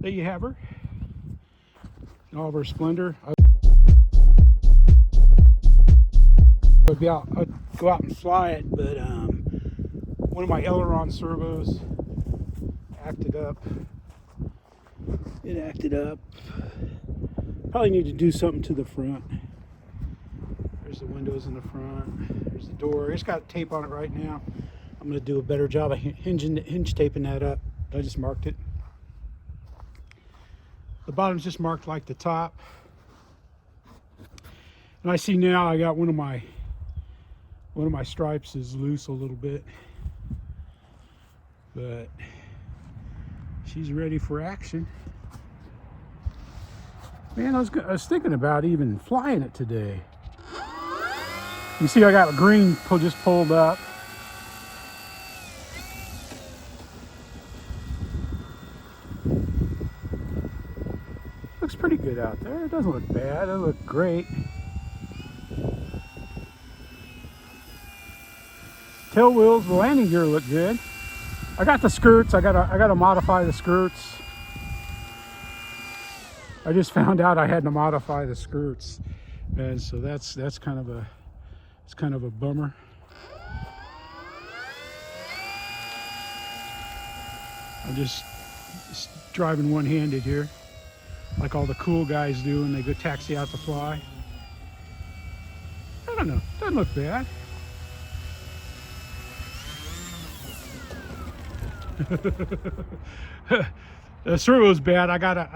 there you have her in all of her splendor. I'd go out and fly it, but one of my aileron servos acted up. It acted up. Probably need to do something to the front. There's the windows in the front. There's the door. It's got tape on it right now. I'm going to do a better job of hinge taping that up. I just marked it. The bottom's just marked like the top. And I see now I got one of my stripes is loose a little bit. But she's ready for action. Man, I was thinking about even flying it today. You see I got a green just pulled up. Looks pretty good out there. It doesn't look bad. It doesn't look great. Tail wheels, the landing gear look good. I got the skirts. I gotta modify the skirts. I just found out I had to modify the skirts, and so that's kind of a bummer. I'm just driving one-handed here, like all the cool guys do when they go taxi out to fly. I don't know. Doesn't look bad. The servo's bad. I gotta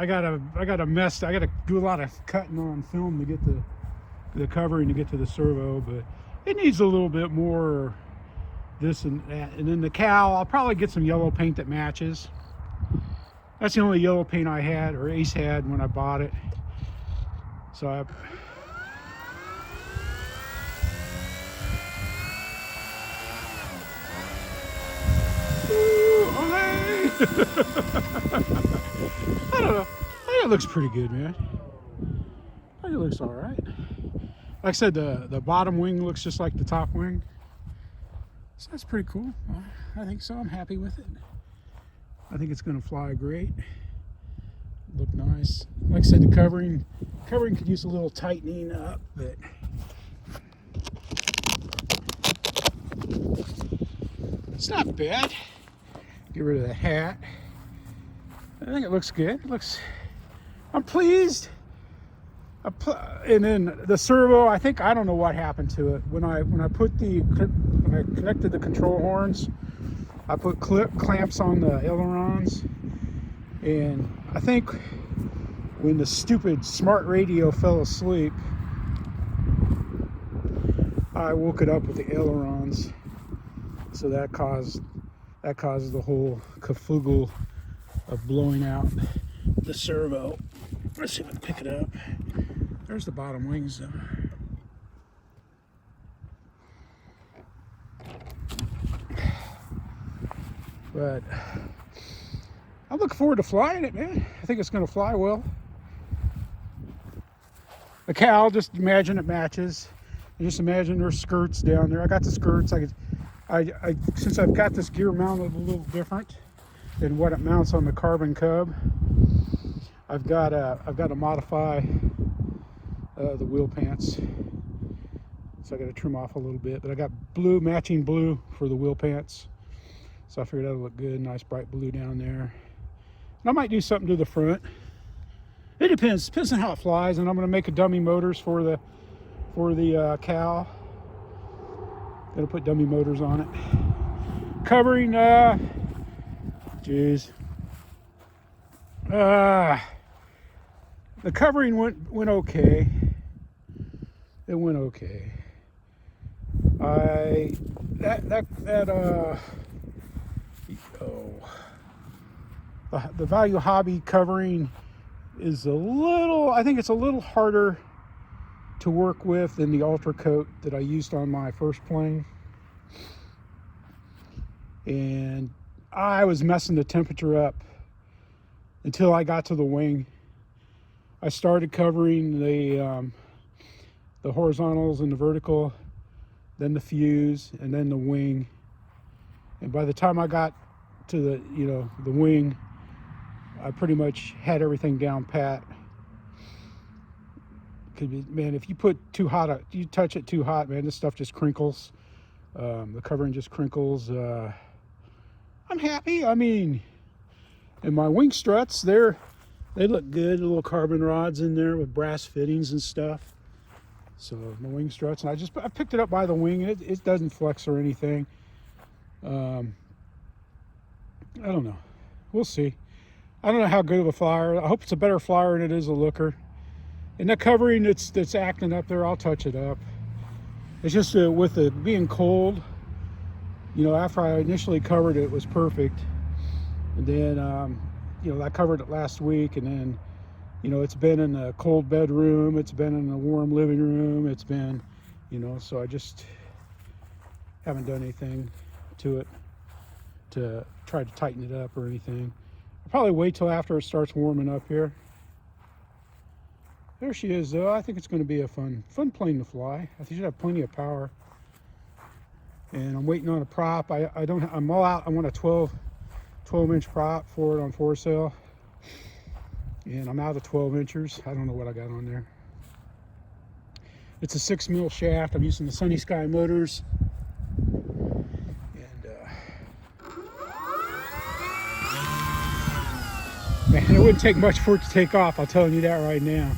do a lot of cutting on film to get the covering to get to the servo, but it needs a little bit more this and that. And then the cowl, I'll probably get some yellow paint that matches. That's the only yellow paint I had, or Ace had, when I bought it. So I I don't know. I think it looks pretty good, man. I think it looks all right. Like I said, the bottom wing looks just like the top wing. So that's pretty cool. I think so. I'm happy with it. I think it's going to fly great. Look nice. Like I said, the covering could use a little tightening up, but it's not bad. Get rid of the hat. I think it looks good. I'm pleased. And then the servo, I don't know what happened to it. When I connected the control horns, I put clamps on the ailerons, and I think when the stupid smart radio fell asleep, I woke it up with the ailerons. So that caused the whole kafoogle of blowing out the servo. Let's see if I can pick it up. There's the bottom wings though. But I'm looking forward to flying it, man. I think it's going to fly well. The cowl, just imagine it matches. And just imagine there's skirts down there. I got the skirts. Since I've got this gear mounted a little different than what it mounts on the Carbon Cub, I've got to modify the wheel pants. So I got to trim off a little bit. But I got matching blue for the wheel pants. So I figured that'll look good. Nice bright blue down there. And I might do something to the front. It depends. Depends on how it flies. And I'm going to make a dummy motors for the cowl. Gonna put dummy motors on it. Covering, geez. The covering went okay. It went okay. The Value Hobby covering is I think it's a little harder to work with than the Ultra Coat that I used on my first plane. And I was messing the temperature up until I got to the wing. I started covering the horizontals and the vertical, then the fuse, and then the wing. And by the time I got to the wing, I pretty much had everything down pat. Man, if you put too hot, you touch it too hot, man, this stuff just crinkles. The covering just crinkles. I'm happy. I mean, and my wing struts, they look good. Little carbon rods in there with brass fittings and stuff. So my wing struts, and I picked it up by the wing, and it doesn't flex or anything. I don't know. We'll see. I don't know how good of a flyer. I hope it's a better flyer than it is a looker. And the covering that's acting up there, I'll touch it up. It's just with it being cold, you know, after I initially covered it, it was perfect. And then, you know, I covered it last week, and then, you know, it's been in a cold bedroom, it's been in a warm living room, it's been, you know, so I just haven't done anything to it to try to tighten it up or anything. I'll probably wait till after it starts warming up here. There she is, though. I think it's going to be a fun plane to fly. I think she should have plenty of power. And I'm waiting on a prop. I'm all out. I want a 12-inch prop for it on for sale. And I'm out of 12 inchers. I don't know what I got on there. It's a 6 mil shaft. I'm using the Sunny Sky motors. And man, it wouldn't take much for it to take off. I'll tell you that right now.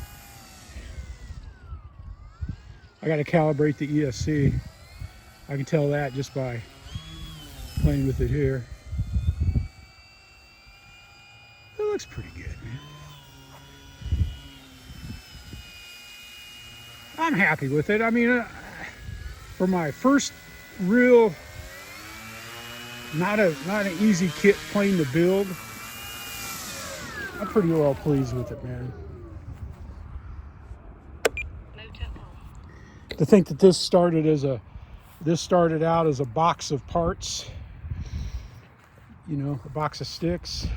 I got to calibrate the ESC. I can tell that just by playing with it here. It looks pretty good, man. I'm happy with it. I mean, for my first real, not an easy kit plane to build, I'm pretty well pleased with it, man. To think that this started out as a box of parts, you know, a box of sticks.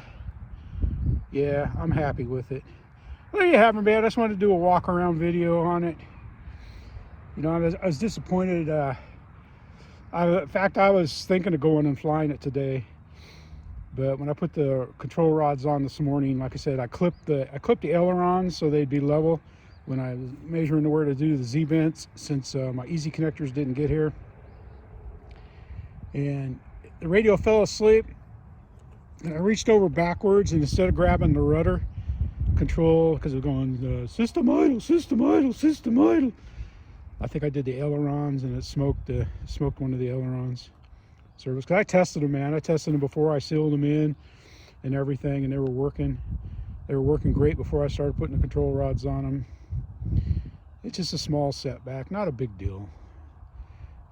Yeah, I'm happy with it. Well, there you have it, man. I just wanted to do a walk around video on it. You know, I was disappointed. In fact, I was thinking of going and flying it today, but when I put the control rods on this morning, like I said, I clipped the ailerons so they'd be level when I was measuring where to do the Z-vents, since my easy connectors didn't get here. And the radio fell asleep, and I reached over backwards, and instead of grabbing the rudder control, because it was going system idle, system idle, system idle, I think I did the ailerons, and it smoked one of the ailerons service. Because I tested them, man. I tested them before I sealed them in and everything, and they were working. They were working great before I started putting the control rods on them. It's just a small setback, not a big deal.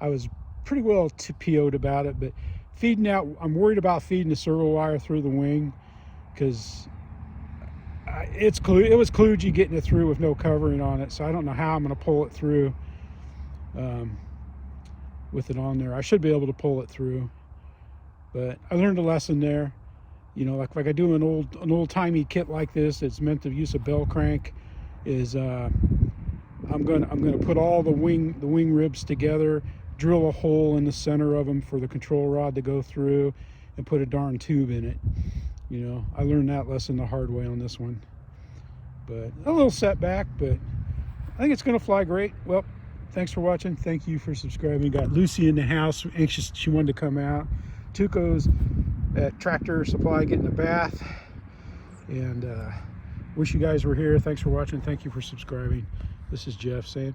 I was pretty well PO'd about it, but feeding out, I'm worried about feeding the servo wire through the wing, because it was kludgy getting it through with no covering on it, so I don't know how I'm going to pull it through with it on there. I should be able to pull it through, but I learned a lesson there. You know, like if I do an old-timey kit like this, it's meant to use a bell crank. I'm gonna put all the wing ribs together, drill a hole in the center of them for the control rod to go through, and put a darn tube in it. You know, I learned that lesson the hard way on this one. But a little setback, but I think it's gonna fly great. Well, thanks for watching. Thank you for subscribing. Got Lucy in the house, anxious, she wanted to come out. Tuco's at Tractor Supply getting a bath. And wish you guys were here. Thanks for watching. Thank you for subscribing. This is Jeff saying